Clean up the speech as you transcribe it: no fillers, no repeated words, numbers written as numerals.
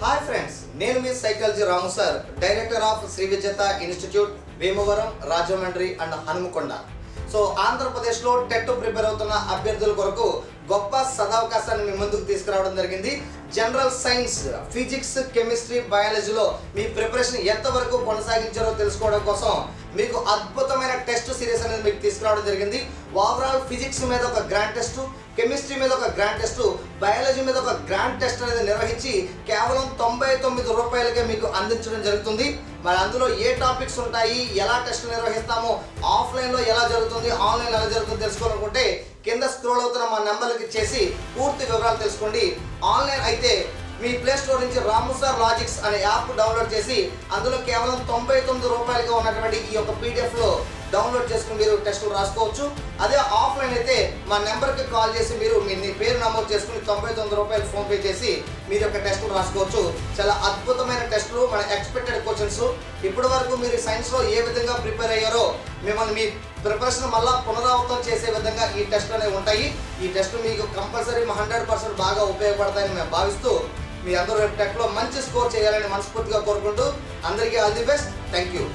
Hi friends, నేను మీ psychology Ramu sir, director of Shri Vijetha institute, Bhimavaram, Rajahmundry and Hanumakonda. So ఆంధ్రప్రదేశ్లో టెట్ ప్రిపేర్ అవుతున్న అభ్యర్థుల కొరకు గొప్ప సదవకాశాన్ని మీ ముందుకు తీసుకురావడం జరిగింది. జనరల్ సైన్స్, ఫిజిక్స్, కెమిస్ట్రీ, బయాలజీలో మీ ప్రిపరేషన్ ఎంతవరకు కొనసాగించారో తెలుసుకోవడం కోసం మీకు అద్భుతమైన టెస్ట్ సిరీస్ అనేది మీకు తీసుకురావడం జరిగింది. ఓవరాల్ ఫిజిక్స్ మీద ఒక గ్రాండ్ టెస్ట్, కెమిస్ట్రీ మీద ఒక గ్రాండ్ టెస్ట్, బయాలజీ మీద ఒక గ్రాండ్ టెస్ట్ అనేది నిర్వహించి కేవలం 99 రూపాయలకే మీకు అందించడం జరుగుతుంది. మరి అందులో ఏ టాపిక్స్ ఉంటాయి, ఎలా టెస్ట్ నిర్వహిస్తామో, ఆఫ్లైన్లో ఎలా జరుగుతుంది, ఆన్లైన్ ఎలా జరుగుతుంది తెలుసుకోవాలనుకుంటే కింద స్క్రోల్ అవుతున్న మా నెంబర్లకి చేసి పూర్తి వివరాలు తెలుసుకోండి. ఆన్లైన్ అయితే మీ ప్లే స్టోర్ నుంచి రాము సార్ లాజిక్స్ అనే యాప్ డౌన్లోడ్ చేసి అందులో కేవలం 99 రూపాయలుగా ఉన్నటువంటి ఈ యొక్క పీడిఎఫ్లో డౌన్లోడ్ చేసుకుని మీరు టెస్టులు రాసుకోవచ్చు. అదే ఆఫ్లైన్ అయితే మా నెంబర్కి కాల్ చేసి మీరు మీ పేరు నమోదు చేసుకుని 99 రూపాయలు ఫోన్పే చేసి మీరు యొక్క టెస్టులు రాసుకోవచ్చు. చాలా అద్భుతమైన టెస్టులు, మన ఎక్స్పెక్టెడ్ క్వశ్చన్స్. ఇప్పటి వరకు మీరు సైన్స్లో ఏ విధంగా ప్రిపేర్ అయ్యారో మిమ్మల్ని మీ ప్రిపరేషన్ మళ్ళీ పునరావృతం చేసే విధంగా ఈ టెస్టులు అనేవి ఉంటాయి. ఈ టెస్టులు మీకు కంపల్సరీ 100% బాగా ఉపయోగపడతాయని మేము భావిస్తూ మీ అందరూ టెట్లో మంచి స్కోర్ చేయాలని మనస్ఫూర్తిగా కోరుకుంటూ అందరికీ all the best. Thank you.